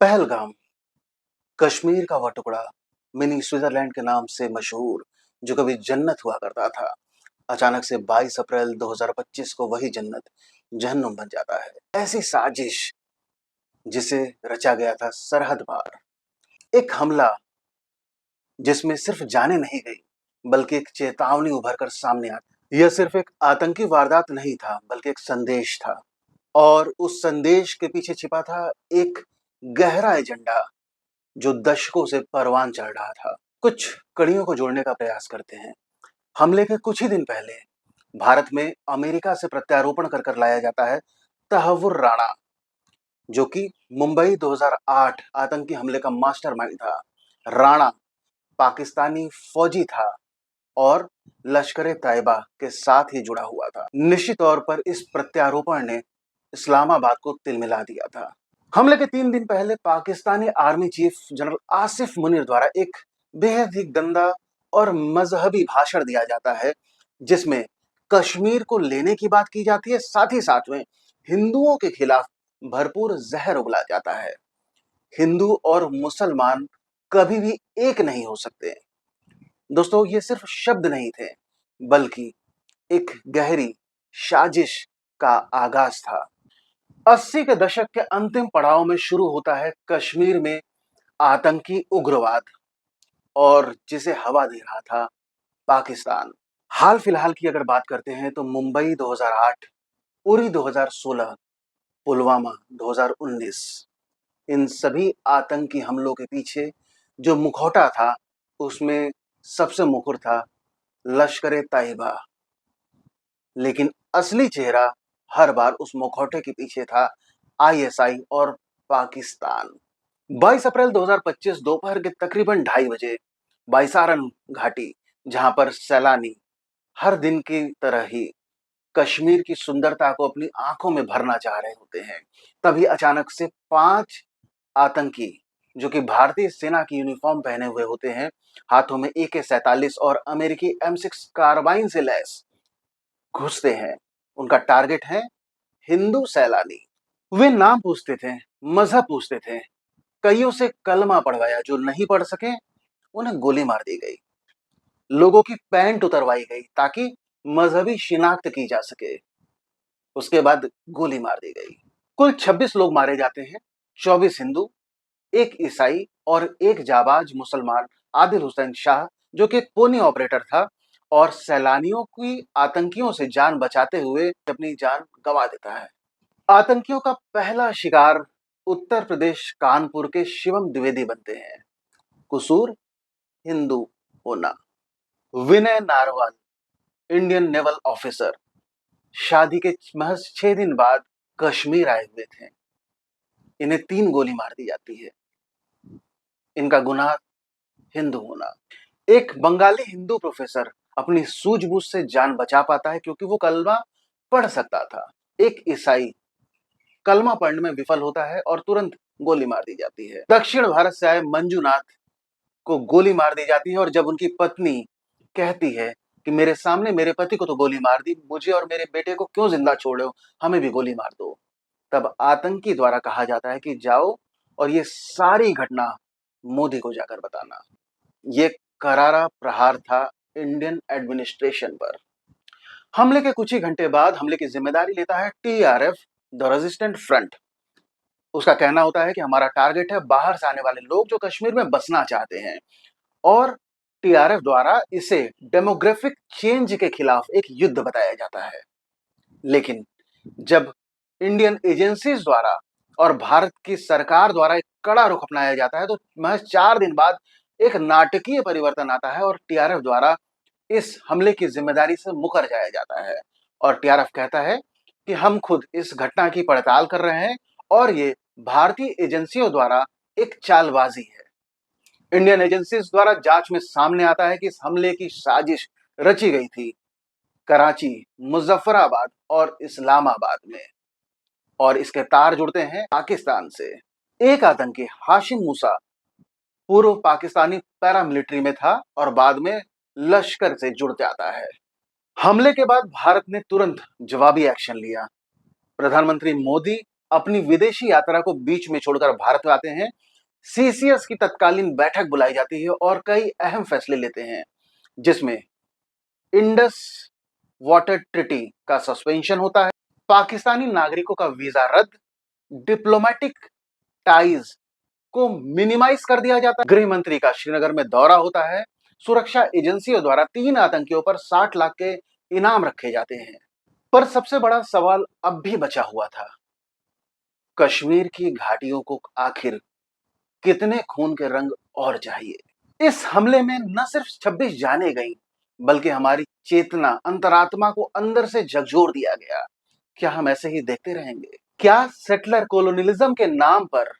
पहलगाम, कश्मीर का वह टुकड़ा, मिनी स्विट्जरलैंड के नाम से मशहूर, जो कभी जन्नत हुआ करता था, अचानक से 22 अप्रैल 2025 को वही जन्नत जहन्नुम बन जाता है। ऐसी साजिश जिसे रचा गया था सरहद पार, एक हमला जिसमें सिर्फ जाने नहीं गई, बल्कि एक चेतावनी उभर कर सामने आती। यह सिर्फ एक आतंकी वारदात नहीं था, बल्कि एक संदेश था, और उस संदेश के पीछे छिपा था एक गहरा एजेंडा जो दशकों से परवान चढ़ रहा था। कुछ कड़ियों को जोड़ने का प्रयास करते हैं। हमले के कुछ ही दिन पहले भारत में अमेरिका से प्रत्यारोपण कर कर लाया जाता है तहव्वुर राणा, जो कि मुंबई 2008 आतंकी हमले का मास्टरमाइंड था। राणा पाकिस्तानी फौजी था और लश्कर तैयबा के साथ ही जुड़ा हुआ था। निश्चित तौर पर इस प्रत्यारोपण ने इस्लामाबाद को तिलमिला दिया था। हमले के 3 दिन पहले Pakistani army chief general Asif Munir द्वारा एक बेहद ही गंदा और मजहबी भाषण दिया जाता है, जिसमें कश्मीर को लेने की बात की जाती है, साथ ही साथ में हिंदुओं के खिलाफ भरपूर जहर उगला जाता है। हिंदू और मुसलमान कभी भी एक नहीं हो सकते। दोस्तों, ये सिर्फ शब्द नहीं थे, बल्कि एक गहरी साजिश का आगाज था। 80 के दशक के अंतिम पड़ाव में शुरू होता है कश्मीर में आतंकी उग्रवाद, और जिसे हवा दे रहा था पाकिस्तान। हाल फिलहाल की अगर बात करते हैं तो मुंबई 2008, उरी 2016, पुलवामा 2019, इन सभी आतंकी हमलों के पीछे जो मुखौटा था, उसमें सबसे मुखर था लश्कर तैयबा। लेकिन असली चेहरा हर बार उस मुखौटे के पीछे था आईएसआई और पाकिस्तान। 22 अप्रैल 2025 दोपहर के तकरीबन 2:30 बजे बाइसारन घाटी, जहां पर सैलानी हर दिन की तरह ही कश्मीर की सुंदरता को अपनी आंखों में भरना चाह रहे होते हैं, तभी अचानक से 5 आतंकी, जो कि भारतीय सेना की यूनिफॉर्म पहने हुए होते हैं, हाथों में AK-47 और अमेरिकी M6 कार्बाइन से लैस, घुसते हैं। उनका टारगेट है हिंदू सैलानी। वे नाम पूछते थे, मजहब पूछते थे, कईयों से कलमा पढ़वाया, जो नहीं पढ़ सके उन्हें गोली मार दी गई। लोगों की पैंट उतरवाई गई ताकि मजहबी शिनाख्त की जा सके। उसके बाद गोली मार दी गई। कुल 26 लोग मारे जाते हैं, 24 हिंदू, एक ईसाई और एक जाबाज मुसलमान आदिल हुसैन शाह, जो कि एक पोनी ऑपरेटर था और सैलानियों की आतंकियों से जान बचाते हुए अपनी जान गंवा देता है। आतंकियों का पहला शिकार उत्तर प्रदेश कानपुर के शिवम द्विवेदी बनते हैं। कसूर हिंदू होना। विनय नारवाल, इंडियन नेवल ऑफिसर, शादी के महज 6 दिन बाद कश्मीर आए हुए थे। इन्हें 3 गोली मार दी जाती है। इनका गुनाह हिंदू होना। एक बंगाली हिंदू प्रोफेसर अपनी सूझबूझ से जान बचा पाता है, क्योंकि वो कलमा पढ़ सकता था। एक ईसाई कलमा पढ़ने में विफल होता है और तुरंत गोली मार दी जाती है। दक्षिण भारत से आए मंजूनाथ को गोली मार दी जाती है, और जब उनकी पत्नी कहती है कि मेरे सामने मेरे पति को तो गोली मार दी, मुझे और मेरे बेटे को क्यों जिंदा छोड़े हो, हमें भी गोली मार दो, तब आतंकी द्वारा कहा जाता है कि जाओ और ये सारी घटना मोदी को जाकर बताना। ये करारा प्रहार था इंडियन एडमिनिस्ट्रेशन पर। हमले के कुछ ही घंटे बाद हमले की जिम्मेदारी लेता है TRF, द रेजिस्टेंट फ्रंट। उसका कहना होता है कि हमारा टारगेट है बाहर से आने वाले लोग जो कश्मीर में बसना चाहते हैं, और TRF द्वारा इसे डेमोग्राफिक चेंज के खिलाफ एक युद्ध बताया जाता है। लेकिन जब इंडियन एजेंसीज द्वारा और भारत की सरकार द्वारा एक कड़ा रुख अपनाया जाता है, तो महज 4 दिन बाद एक नाटकीय परिवर्तन आता है और TRF द्वारा इस हमले की जिम्मेदारी से मुकर जाया जाता है। और TRF कहता है कि हम खुद इस घटना की पड़ताल कर रहे हैं और ये भारतीय एजेंसियों द्वारा एक चालबाजी है। इंडियन एजेंसीज द्वारा जांच में सामने आता है कि इस हमले की साजिश रची गई थी कराची, मुजफ्फराबाद और इस्लामाबाद में, और इसके तार जुड़ते हैं पाकिस्तान से। एक आतंकी हाशिम मूसा पूर्व पाकिस्तानी पैरामिलिट्री में था और बाद में लश्कर से जुड़ जाता है। हमले के बाद भारत ने तुरंत जवाबी एक्शन लिया। प्रधानमंत्री मोदी अपनी विदेशी यात्रा को बीच में छोड़कर भारत में आते हैं। सीसीएस की तत्कालीन बैठक बुलाई जाती है और कई अहम फैसले लेते हैं, जिसमें इंडस वाटर ट्रीटी का सस्पेंशन होता है, पाकिस्तानी नागरिकों का वीजा रद्द, डिप्लोमेटिक टाइज को मिनिमाइज कर दिया जाता है, गृह मंत्री का श्रीनगर में दौरा होता है, सुरक्षा एजेंसियों द्वारा 3 आतंकियों पर 60 लाख के इनाम रखे जाते हैं। पर सबसे बड़ा सवाल अब भी बचा हुआ था, कश्मीर की घाटियों को आखिर कितने खून के रंग और चाहिए। इस हमले में न सिर्फ 26 जानें गईं, बल्कि हमारी चेतना, अंतरात्मा को अंदर से झकझोर दिया गया। क्या हम ऐसे ही देखते रहेंगे? क्या सेटलर कोलोनियलिज्म के नाम पर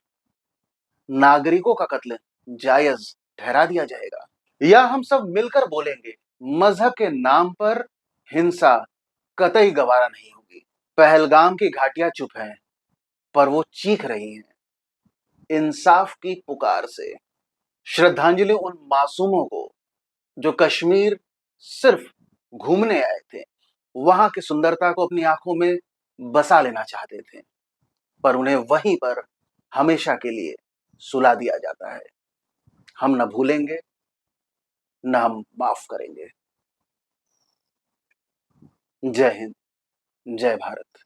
नागरिकों का कत्ल जायज ठहरा दिया जाएगा? या हम सब मिलकर बोलेंगे, मजहब के नाम पर हिंसा कतई गवारा नहीं होगी। पहलगाम की घाटियां चुप हैं, पर वो चीख रही हैं इंसाफ की पुकार से। श्रद्धांजलि उन मासूमों को जो कश्मीर सिर्फ घूमने आए थे, वहां की सुंदरता को अपनी आंखों में बसा लेना चाहते थे, पर उन्हें वहीं पर हमेशा के लिए सुला दिया जाता है। हम न भूलेंगे, न हम माफ करेंगे। जय हिंद, जय भारत।